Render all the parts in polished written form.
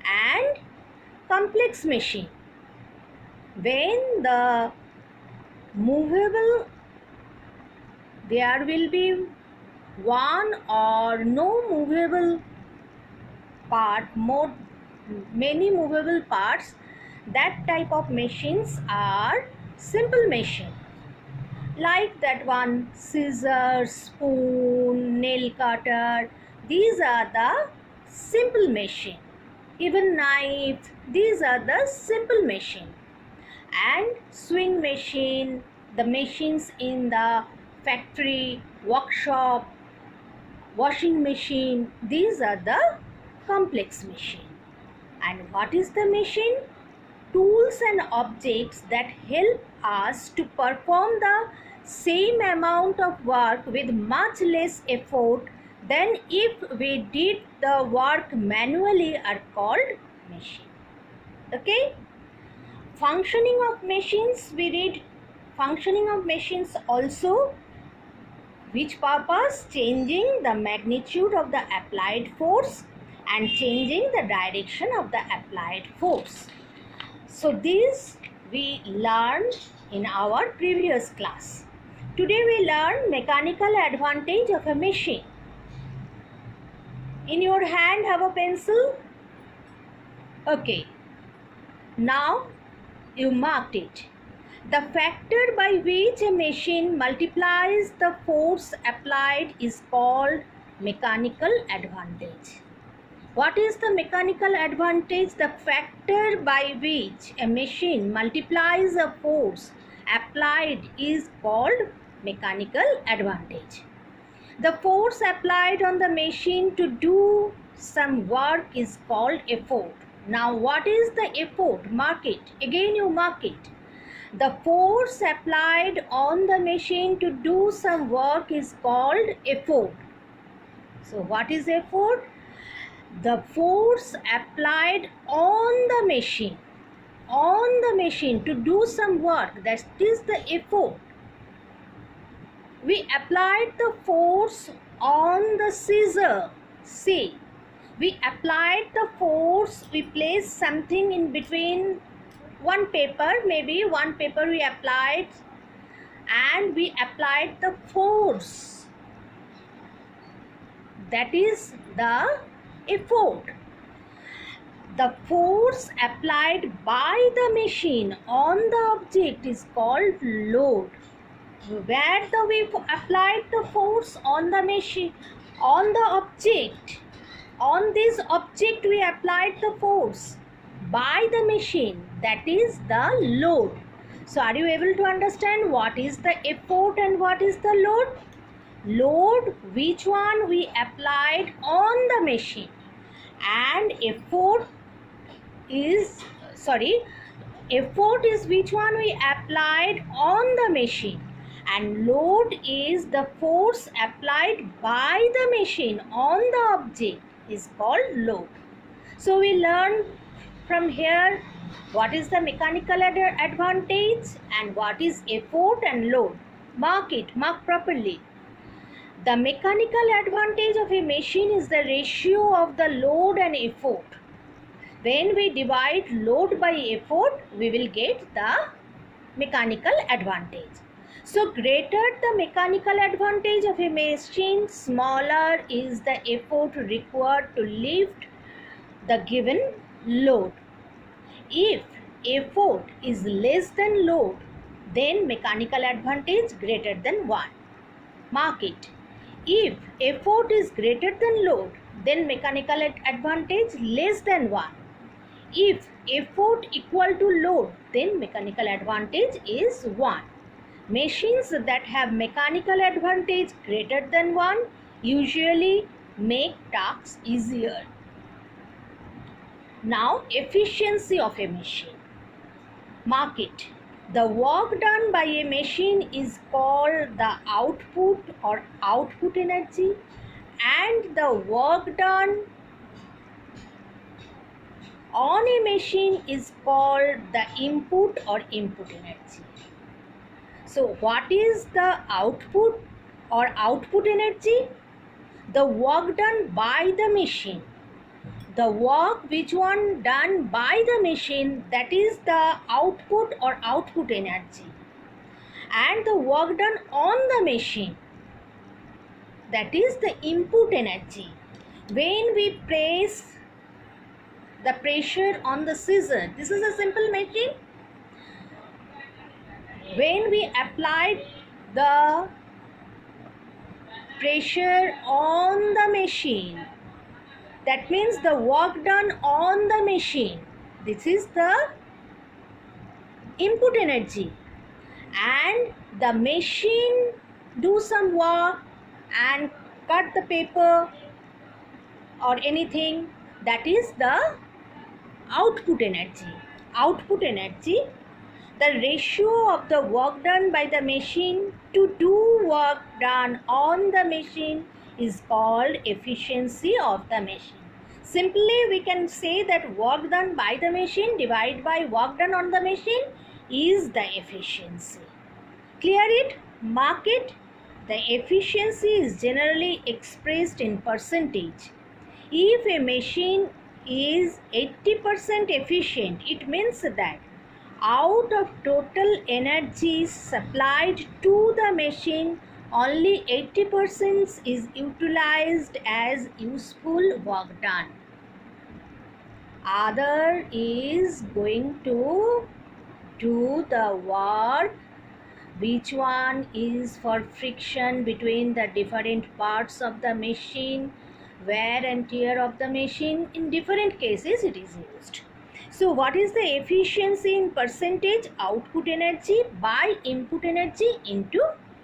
and complex machine. When the movable, there will be one or no movable part, many movable parts. That type of machines are simple machine. Like that one, scissors, spoon, nail cutter, these are the simple machine. Even knife, these are the simple machine. And sewing machine, the machines in the factory, workshop, washing machine, these are the complex machine. And what is the machine? Tools and objects that help us to perform the same amount of work with much less effort than if we did the work manually are called machine. Okay? Functioning of machines, we read functioning of machines also. Which purpose? Changing the magnitude of the applied force and changing the direction of the applied force. So these we learned in our previous class. Today we learn mechanical advantage of a machine. In your hand have a pencil? Okay. Now you marked it. The factor by which a machine multiplies the force applied is called mechanical advantage. What is the mechanical advantage? The factor by which a machine multiplies a force applied is called mechanical advantage. The force applied on the machine to do some work is called effort. Now what is the effort? Mark it. Again you mark it. The force applied on the machine to do some work is called effort. So what is effort? The force applied on the machine to do some work, that is the effort. We applied the force on the scissor. See, we applied the force, we placed something in between one paper, maybe one paper we applied, and we applied the force. That is the effort. The force applied by the machine on the object is called load. Where we applied the force on the machine, on the object, on this object we applied the force by the machine, that is the load. So are you able to understand what is the effort and what is the load? Load, which one we applied on the machine, and effort is which one we applied on the machine, and load is the force applied by the machine on the object is called load. So we learn from here what is the mechanical advantage and what is effort and load. Mark it, mark properly. The mechanical advantage of a machine is the ratio of the load and effort. When we divide load by effort, we will get the mechanical advantage. So greater the mechanical advantage of a machine, smaller is the effort required to lift the given load. If effort is less than load, then mechanical advantage greater than 1. Mark it. If effort is greater than load, then mechanical advantage less than 1. If effort equal to load, then mechanical advantage is 1. Machines that have mechanical advantage greater than 1 usually make tasks easier. Now, efficiency of a machine. Mark it. The work done by a machine is called the output or output energy, and the work done on a machine is called the input or input energy. So what is the output or output energy? The work done by the machine. the work which one done by the machine, that is the output or output energy, and the work done on the machine, that is the input energy. When we press the pressure on the scissor, this is a simple machine. When we applied the pressure on the machine, that means the work done on the machine, this is the input energy, and the machine do some work and cut the paper or anything, that is the output energy. Output energy, the ratio of the work done by the machine to do work done on the machine is called efficiency of the machine. Simply we can say that work done by the machine divided by work done on the machine is the efficiency. Clear it? Mark it. The efficiency is generally expressed in percentage. If a machine is 80% efficient, it means that out of total energy supplied to the machine, only 80% is utilized as useful work done. Other is going to do the work which one is for friction between the different parts of the machine, wear and tear of the machine. In different cases it is used. So what is the efficiency in percentage? Output energy by input energy into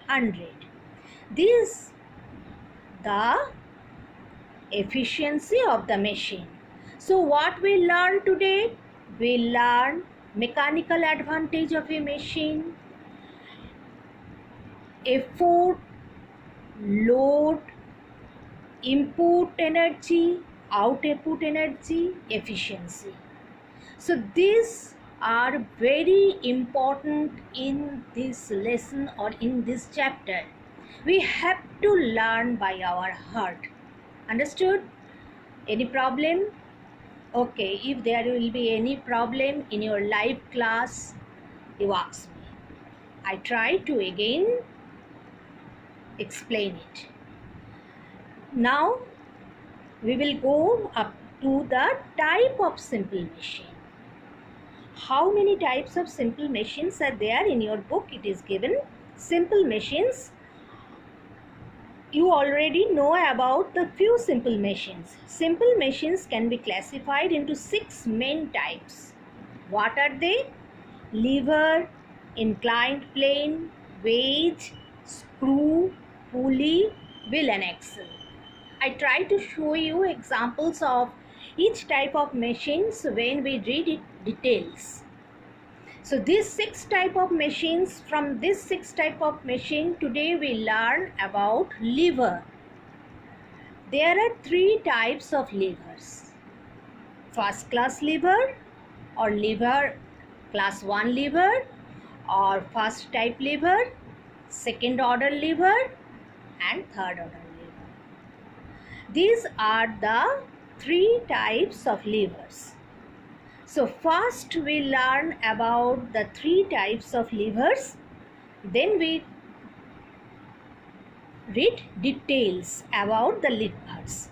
100. This the efficiency of the machine. So what we learn today? We learn mechanical advantage of a machine, effort, load, input energy, output energy, efficiency. So these are very important in this lesson or in this chapter. We have to learn by our heart. Understood? Any problem? Okay, if there will be any problem in your live class, you ask me. I try to again explain it. Now we will go up to the type of simple machine. How many types of simple machines are there in your book? It is given simple machines. You already know about the few simple machines. Simple machines can be classified into 6 main types. What are they? Lever, inclined plane, wedge, screw, pulley, wheel and axle. I try to show you examples of each type of machines when we read it details. So these 6 type of machines, from this 6 type of machine, today we learn about lever. There are 3 types of levers. First class lever or lever class 1 lever, or first type lever, second order lever and third order lever. These are the 3 types of levers. So first we learn about the 3 types of levers, then we read details about the levers.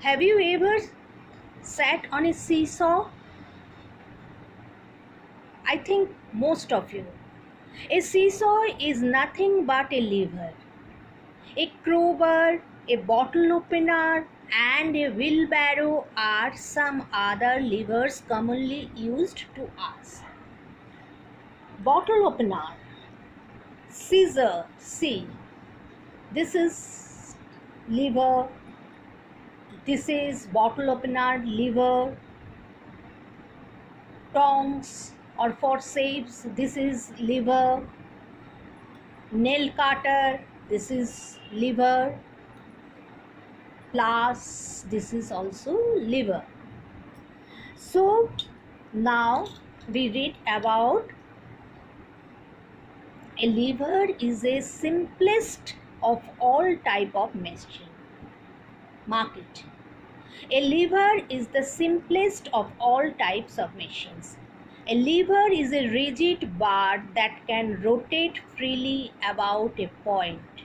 Have you ever sat on a seesaw? I think most of you. A seesaw is nothing but a lever. A crowbar, a bottle opener and a wheelbarrow are some other levers commonly used to us. Bottle opener, scissor, see, this is lever, this is bottle opener, lever, tongs or forceps, this is lever, nail cutter, this is lever, plus this is also lever. So now we read about a lever is a simplest of all type of machine. Mark it. A lever is the simplest of all types of machines. A lever is a rigid bar that can rotate freely about a point.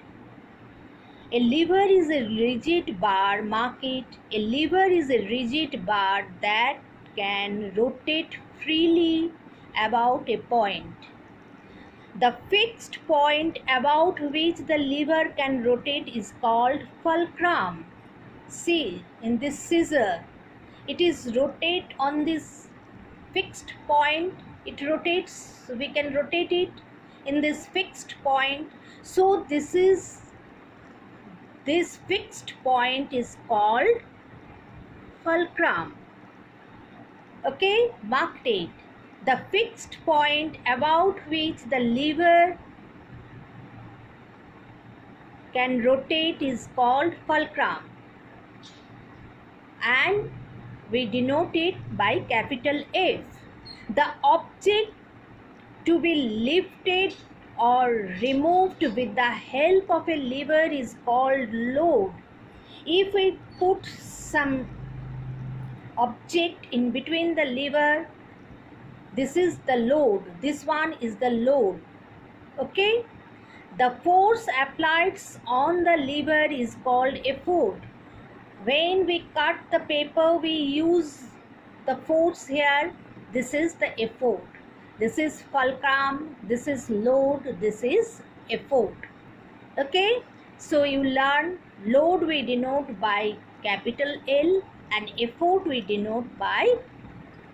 A lever is a rigid bar, mark it. A lever is a rigid bar that can rotate freely about a point. The fixed point about which the lever can rotate is called fulcrum. See, in this scissor, it is rotate on this fixed point. It rotates, we can rotate it in this fixed point. So this fixed point is called fulcrum. Okay, mark it. The fixed point about which the lever can rotate is called fulcrum, and we denote it by capital F. The object to be lifted or removed with the help of a lever is called load. If we put some object in between the lever, this is the load, this one is the load. Okay, the force applied on the lever is called effort. When we cut the paper, we use the force here. This is the effort. This is fulcrum, this is load, this is effort. Okay, so you learn load we denote by capital L and effort we denote by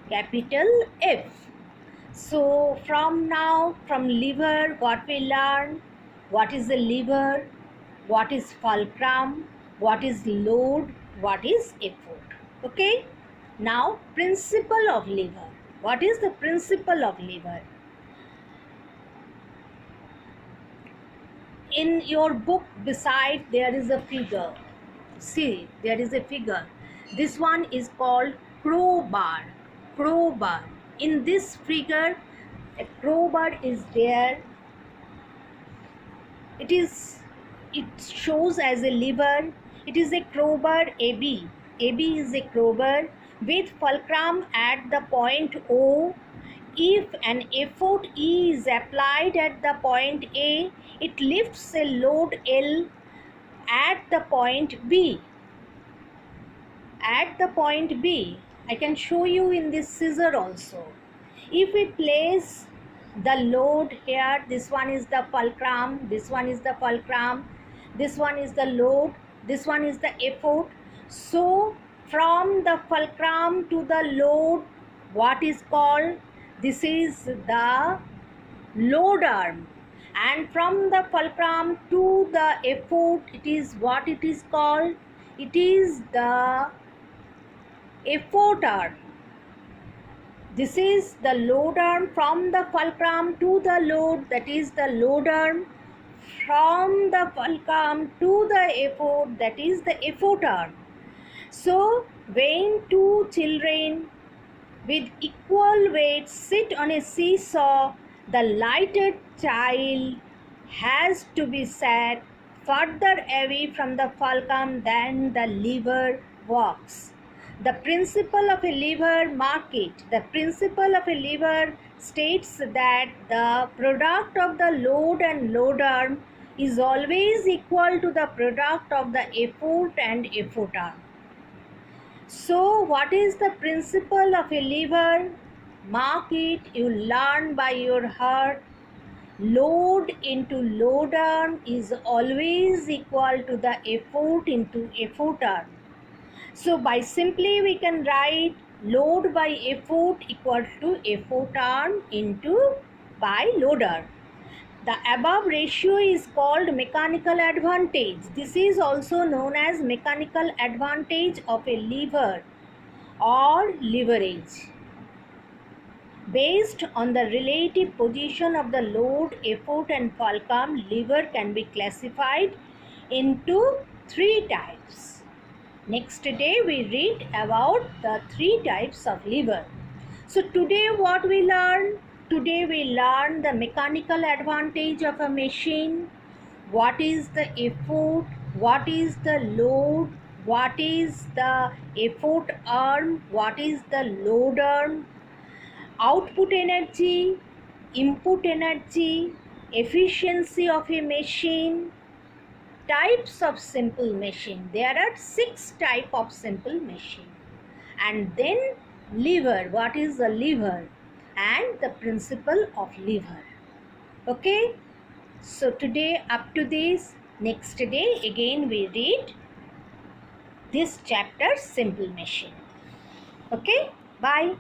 capital F. So from now, from lever, what we learn, what is the lever, what is fulcrum, what is load, what is effort. Okay, now principle of lever. What is the principle of lever? In your book beside there is a figure. See, there is a figure. This one is called crowbar. Crowbar. In this figure, a crowbar is there. It shows as a lever. It is a crowbar AB. AB is a crowbar with fulcrum at the point O. If an effort E is applied at the point A, it lifts a load L at the point B. At the point B, I can show you in this scissor also. If we place the load here, this one is the fulcrum, this one is the fulcrum, this one is the load, this one is the effort. So from the fulcrum to the load, what is called? This is the load arm. And from the fulcrum to the effort, it is what it is called? It is the effort arm. This is the load arm. From the fulcrum to the load, that is the load arm. From the fulcrum to the effort, that is the effort arm. So when two children with equal weight sit on a seesaw, the lighter child has to be set further away from the fulcrum than the lever walks. The principle of a lever, mark it. The principle of a lever states that the product of the load and load arm is always equal to the product of the effort and effort arm. So what is the principle of a lever? Mark it, you learn by your heart. Load into load arm is always equal to the effort into effort arm. So by simply we can write load by effort equal to effort arm into by load arm. The above ratio is called mechanical advantage. This is also known as mechanical advantage of a lever or leverage. Based on the relative position of the load, effort and fulcrum, lever can be classified into three types. Next day we read about the three types of lever. So today what we learn? Today we learn the mechanical advantage of a machine, what is the effort, what is the load, what is the effort arm, what is the load arm, output energy, input energy, efficiency of a machine, types of simple machine. There are 6 type of simple machine. And then lever, what is a lever, and the principle of lever. Okay, so today up to this. Next day again we read this chapter, simple machine. Okay, bye.